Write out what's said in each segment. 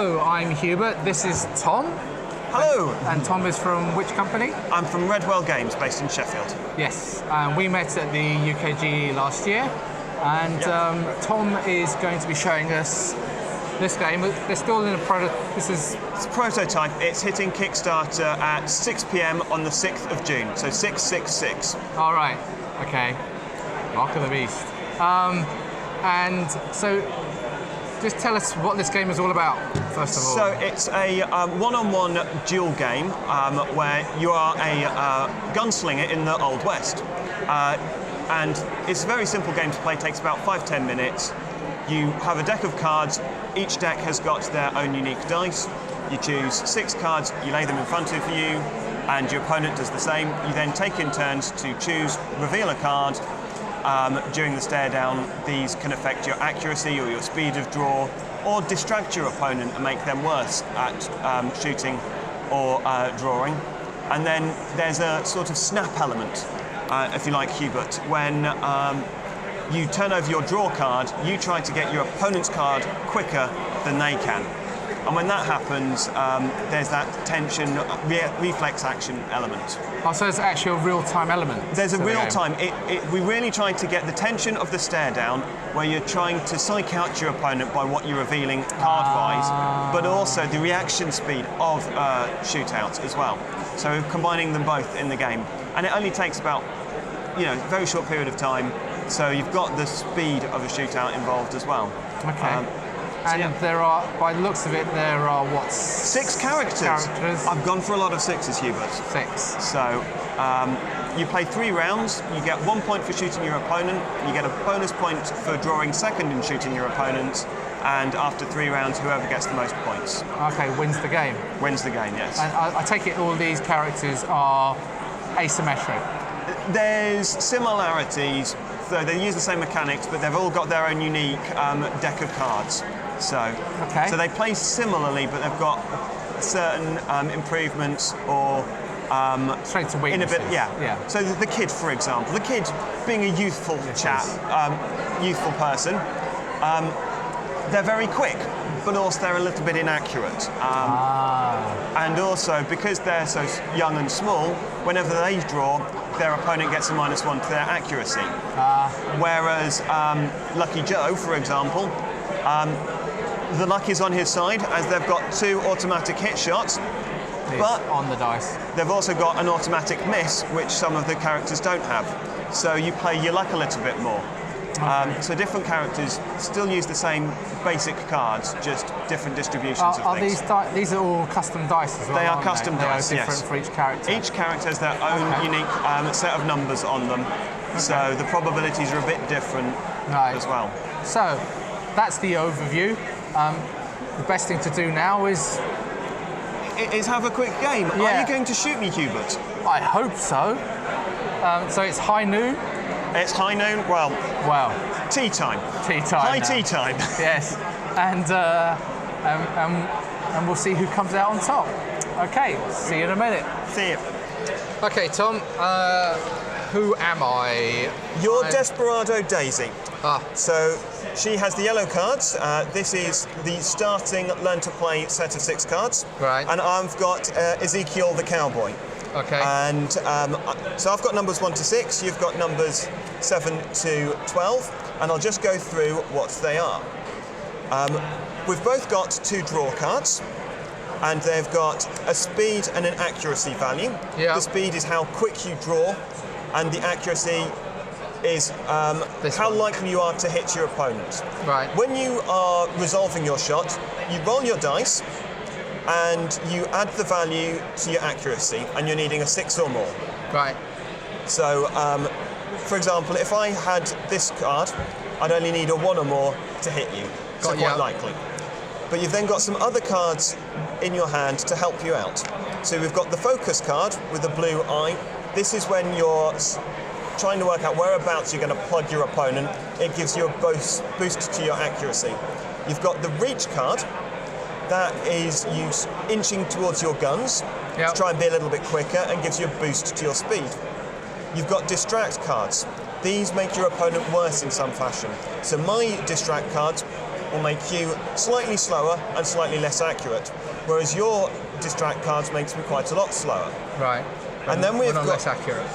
Hello, I'm Hubert. This is Tom. Hello. And Tom is from which company? I'm from Redwell Games, based in Sheffield. Yes, we met at the UKGE last year, and Tom is going to be showing us this game. They're still in a prototype. It's a prototype. It's hitting Kickstarter at 6 p.m. on the 6th of June, so 666. All right. Okay. Mark of the Beast. And so, just tell us what this game is all about, first of all. So it's a one-on-one duel game where you are a gunslinger in the Old West. And it's a very simple game to play. It takes about 5-10 minutes. You have a deck of cards. Each deck has got their own unique dice. You choose 6 cards, you lay them in front of you, and your opponent does the same. You then take in turns to choose, reveal a card. During the stare down, these can affect your accuracy or your speed of draw, or distract your opponent and make them worse at shooting or drawing. And then there's a sort of snap element, if you like, Hubert, when you turn over your draw card, you try to get your opponent's card quicker than they can. And when that happens, there's that tension, reflex action element. Oh, so there's actually a real-time element. There's a real-time. We really try to get the tension of the stare down, where you're trying to psych out your opponent by what you're revealing card-wise, but also the reaction speed of shootouts as well. So combining them both in the game. And it only takes about, a very short period of time, so you've got the speed of a shootout involved as well. Okay. And there are, by the looks of it, there are what? 6 characters. I've gone for a lot of 6s, Hubert. 6. So you play 3 rounds. You get 1 point for shooting your opponent. You get a bonus point for drawing second and shooting your opponent. And after 3 rounds, whoever gets the most points. Okay, wins the game. Wins the game, yes. And I take it all these characters are asymmetric. There's similarities. So they use the same mechanics, but they've all got their own unique deck of cards. So they play similarly, but they've got certain improvements or strengths and weaknesses. Yeah. So the kid, for example, the kid being a youthful chap, youthful person, they're very quick, but also they're a little bit inaccurate. And also, because they're so young and small, whenever they draw, their opponent gets a -1 to their accuracy. Whereas Lucky Joe, for example, the luck is on his side, as they've got 2 automatic hit shots. But on the dice, they've also got an automatic miss, which some of the characters don't have. So you play your luck a little bit more. So different characters still use the same basic cards, just different distributions of things. These are all custom dice as well? They are custom dice, they are different for each character? Each character has their own unique set of numbers on them. Okay. So the probabilities are a bit different as well. So that's the overview. The best thing to do now is have a quick game. Yeah. Are you going to shoot me, Hubert? I hope so. So it's high noon? It's high noon? Well, tea time. Tea time. High tea time. Yes. And we'll see who comes out on top. Okay, see you in a minute. See you. Okay, Tom, who am I? You're Desperado Daisy. So she has the yellow cards. This is the starting Learn to Play set of 6 cards. Right. And I've got Ezekiel the Cowboy. Okay. And so I've got numbers 1 to 6, you've got numbers 7 to 12, and I'll just go through what they are. We've both got 2 draw cards, and they've got a speed and an accuracy value. Yeah. The speed is how quick you draw, and the accuracy is how likely you are to hit your opponent. Right. When you are resolving your shot, you roll your dice, and you add the value to your accuracy, and you're needing a 6 or more. Right. So, for example, if I had this card, I'd only need a 1 or more to hit you. So quite likely. But you've then got some other cards in your hand to help you out. So we've got the focus card with the blue eye. This is when you're trying to work out whereabouts you're going to plug your opponent. It gives you a boost to your accuracy. You've got the reach card. That is you inching towards your guns to try and be a little bit quicker, and gives you a boost to your speed. You've got distract cards. These make your opponent worse in some fashion. So my distract cards will make you slightly slower and slightly less accurate, whereas your distract cards makes me quite a lot slower. Right. And then we've got less accurate.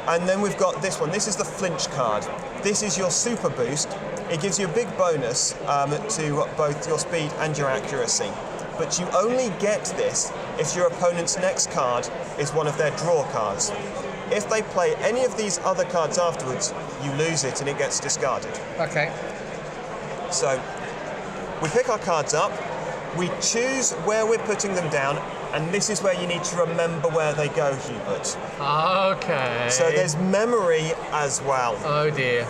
And then we've got this one. This is the flinch card. This is your super boost. It gives you a big bonus to both your speed and your accuracy. But you only get this if your opponent's next card is one of their draw cards. If they play any of these other cards afterwards, you lose it and it gets discarded. Okay. So we pick our cards up, we choose where we're putting them down, and this is where you need to remember where they go, Hubert. Okay. So there's memory as well. Oh dear.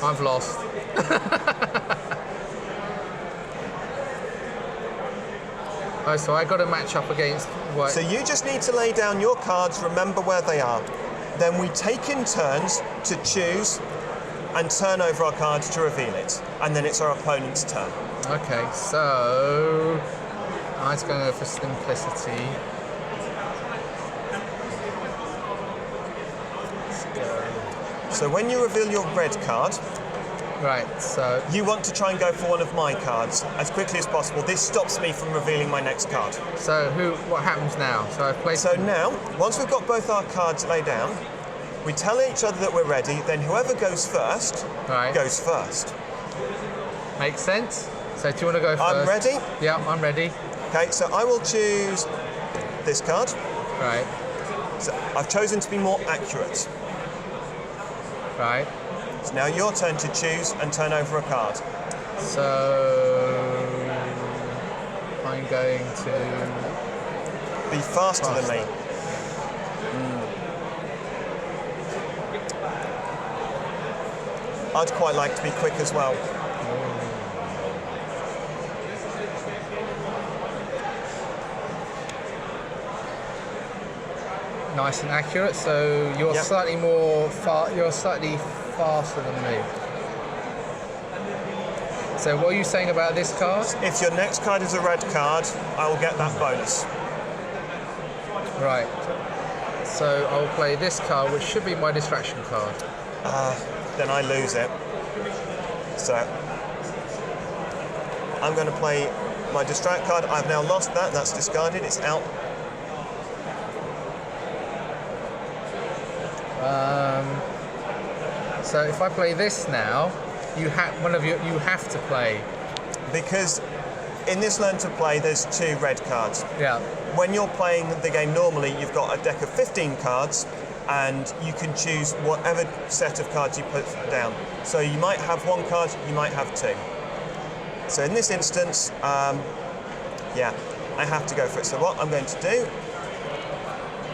I've lost. Oh, so I got to match up against what? So you just need to lay down your cards, remember where they are. Then we take in turns to choose and turn over our cards to reveal it. And then it's our opponent's turn. Okay, so I was going to go for simplicity. Let's go. So when you reveal your red card, Right, so you want to try and go for one of my cards as quickly as possible. This stops me from revealing my next card. what happens now? So I've placed. So now, once we've got both our cards laid down, we tell each other that we're ready, then whoever goes first, Right. goes first. Makes sense. So do you want to go first? I'm ready. Yeah, I'm ready. Okay, so I will choose this card. Right, So I've chosen to be more accurate. right. It's now your turn to choose and turn over a card. So I'm going to Be faster than me. I'd quite like to be quick as well. nice and accurate. So you're Yep. slightly you're slightly faster than me. So what are you saying about this card? If your next card is a red card, I will get that bonus. Right. So I'll play this card, which should be my distraction card. Then I lose it. So I'm going to play my distract card. I've now lost that. That's discarded. It's out. So if I play this now, you have to play. Because in this learn to play, there's 2 red cards. Yeah. When you're playing the game normally, you've got a deck of 15 cards, and you can choose whatever set of cards you put down. So you might have 1 card, you might have 2. So in this instance, yeah, I have to go for it. So what I'm going to do,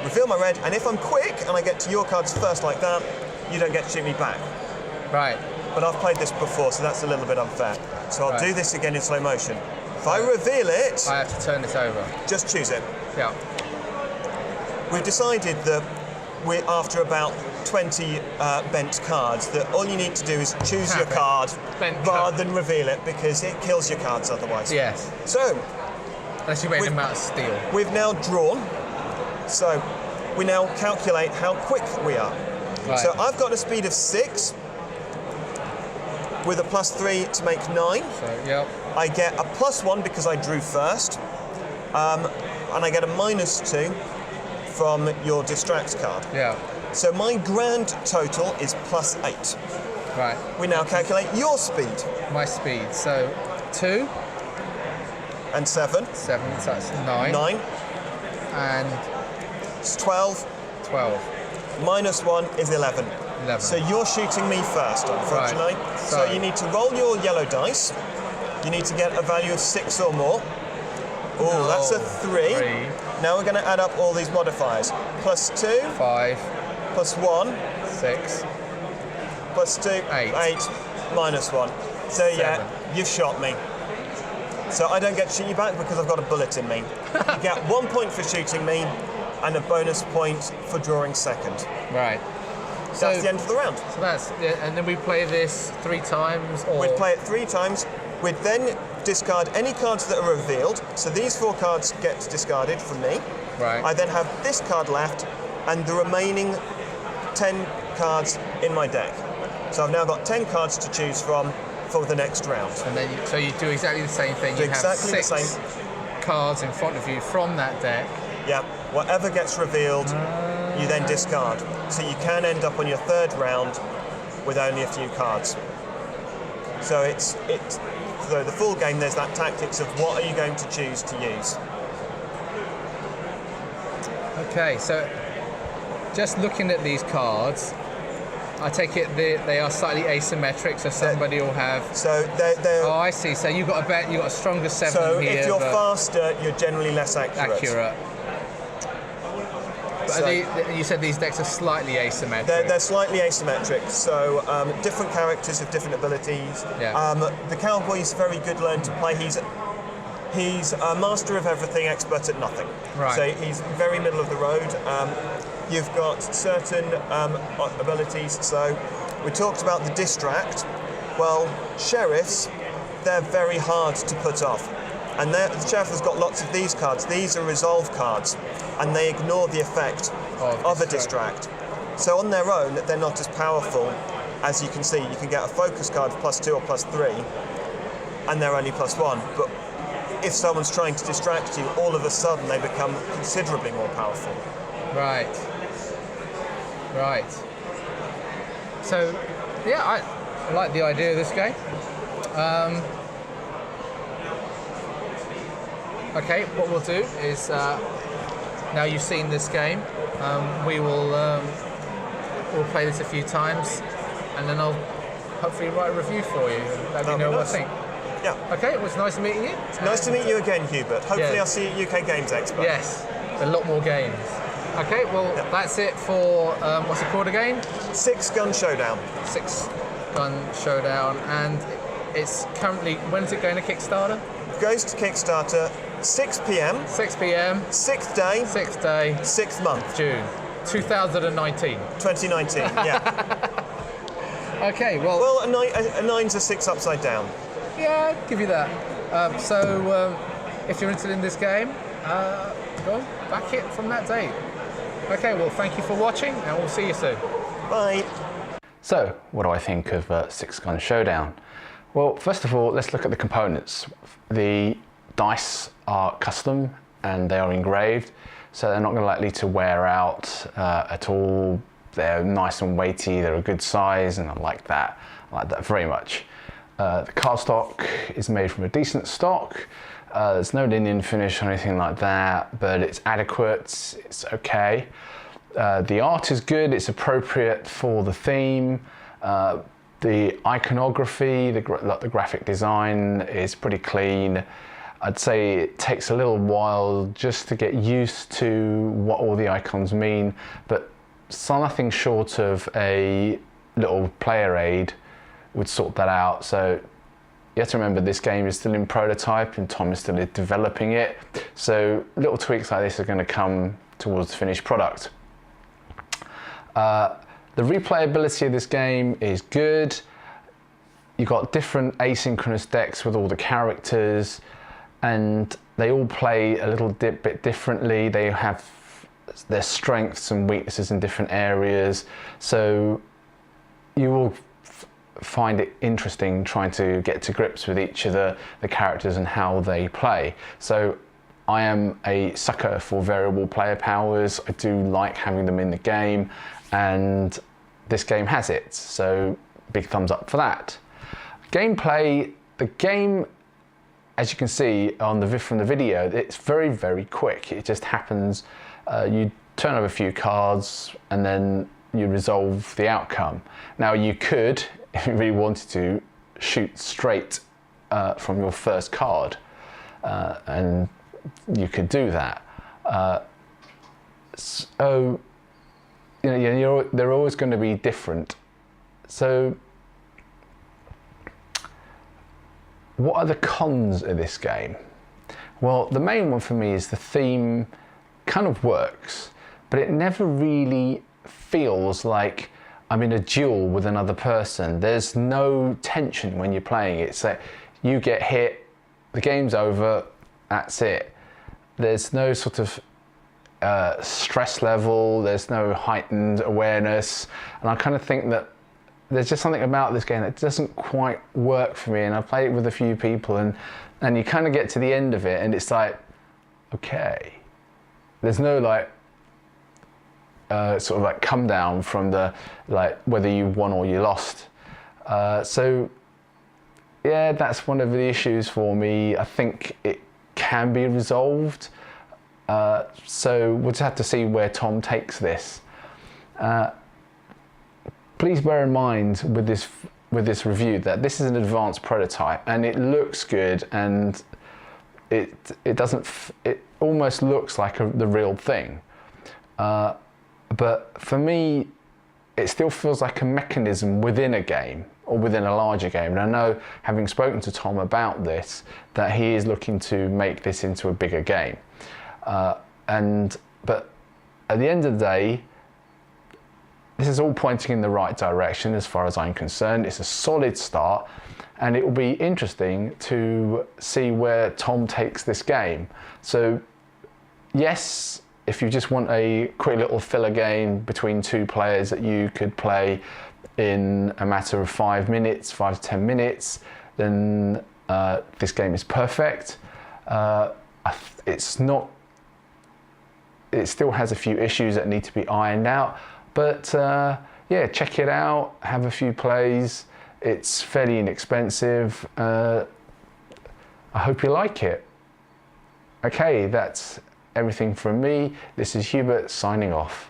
reveal my red, and if I'm quick and I get to your cards first like that, you don't get to shoot me back. Right. But I've played this before, so that's a little bit unfair. So I'll Right. do this again in slow motion. If I reveal it, I have to turn this over. just choose it. Yeah. We've decided that we're after about 20 bent cards, that all you need to do is choose your Have it. card Bent rather card. than reveal it, because it kills your cards otherwise. Yes. So, Unless you made them out of steel. we've now drawn, so we now calculate how quick we are. Right. So I've got a speed of 6, with a +3 to make 9. So yep. I get a +1 because I drew first, and I get a -2 from your distract card. Yeah. So my grand total is +8. Right. We now calculate your speed. My speed. So 2, And 7, 7, so that's 9. 9, And it's 12, 12. -1 is 11. 11. So you're shooting me first, unfortunately. Right. So you need to roll your yellow dice. You need to get a value of 6 or more. Oh, that's a 3. 3. Now we're going to add up all these modifiers. +2, 5, +1, 6. +2, 8. 8, -1. So yeah, 7. you've shot me. So I don't get to shoot you back because I've got a bullet in me. You get 1 point for shooting me and a bonus point for drawing second. Right. That's the end of the round. So that's and then we play this 3 times, or We'd play it 3 times. We'd then discard any cards that are revealed. So these 4 cards get discarded from me. right. I then have this card left and the remaining 10 cards in my deck. So I've now got 10 cards to choose from for the next round. And then so you do exactly the same thing. Do you exactly have the 6 same. cards in front of you from that deck. Yeah, whatever gets revealed, you then discard. So you can end up on your third round with only a few cards. So so the full game, there's that tactics of what are you going to choose to use. Okay, so just looking at these cards, I take it they are slightly asymmetric, so somebody will have. So they're oh, I see. So you've got a stronger 7 so here. if you're faster, you're generally less accurate. Accurate. But So you said these decks are slightly asymmetric. they're slightly asymmetric, so different characters have different abilities. Yeah. The cowboy's very good learn to play. He's a master of everything, expert at nothing. Right. So he's very middle of the road. You've got certain abilities. So we talked about the distract. Well, sheriffs, they're very hard to put off. And the sheriff has got lots of these cards. These are resolve cards, and they ignore the effect of a distract. So on their own, they're not as powerful. As you can see, you can get a focus card +2 or +3, and they're only +1. But if someone's trying to distract you, all of a sudden they become considerably more powerful. Right. Right. So, yeah, I like the idea of this game. Okay, what we'll do is, now you've seen this game, we'll play this a few times, and then I'll hopefully write a review for you and let me know what I think. Yeah. Okay, it was nice meeting you. Nice to meet you again, Hubert. Hopefully Yeah. I'll see you at UK Games Expo. Yes, a lot more games. Okay, well, that's it for, what's it called again? Six Gun Showdown. Six Gun Showdown, and it's currently, when's it going to Kickstarter? Goes to Kickstarter 6 p.m. 6 p.m. 6th day. 6th day. 6th month. June 2019. 2019, yeah. Okay, well... Well, a 9's a 6 upside down. Yeah, I'll give you that. If you're interested in this game, go on, back it from that date. Okay, well, thank you for watching, and we'll see you soon. Bye. So, what do I think of Six Gun Showdown? Well, first of all, let's look at the components. The dice are custom and they are engraved, so they're not going to likely to wear out at all. They're nice and weighty, they're a good size, and I like that. I like that very much. The cardstock is made from a decent stock. There's no linen finish or anything like that, but it's adequate, it's okay. The art is good, it's appropriate for the theme. The iconography, the graphic design is pretty clean. I'd say it takes a little while just to get used to what all the icons mean, but nothing short of a little player aid would sort that out. So you have to remember this game is still in prototype and Tom is still developing it. So little tweaks like this are going to come towards the finished product. The replayability of this game is good. You've got different asynchronous decks with all the characters, and they all play a little bit differently. They have their strengths and weaknesses in different areas. So you will find it interesting trying to get to grips with each of the characters and how they play. So I am a sucker for variable player powers. I do like having them in the game, and this game has it, so big thumbs up for that. Gameplay, the game, as you can see from the video, it's very, very quick. It just happens, you turn over a few cards and then you resolve the outcome. Now you could, if you really wanted to, shoot straight from your first card, and you could do that. So, you know, they're always going to be different. So, what are the cons of this game? Well, the main one for me is the theme kind of works, but it never really feels like I'm in a duel with another person. There's no tension when you're playing it. It's like you get hit, the game's over, that's it. There's no sort of stress level, there's no heightened awareness, and I kind of think that there's just something about this game that doesn't quite work for me, and I've played it with a few people, and you kind of get to the end of it and it's like, okay, there's no like sort of like come down from the like whether you won or you lost. So yeah, that's one of the issues for me. I think it can be resolved. So we'll just have to see where Tom takes this. Please bear in mind with this review that this is an advanced prototype, and it looks good, and it almost looks like the real thing. But for me, it still feels like a mechanism within a game or within a larger game. And I know, having spoken to Tom about this, that he is looking to make this into a bigger game. But at the end of the day, this is all pointing in the right direction as far as I'm concerned. It's a solid start, and it will be interesting to see where Tom takes this game. So yes, if you just want a quick little filler game between two players that you could play in a matter of 5 minutes, 5 to 10 minutes, then this game is perfect. It's not. It still has a few issues that need to be ironed out, but yeah, check it out, have a few plays. It's fairly inexpensive. I hope you like it. Okay, that's everything from me. This is Hubert signing off.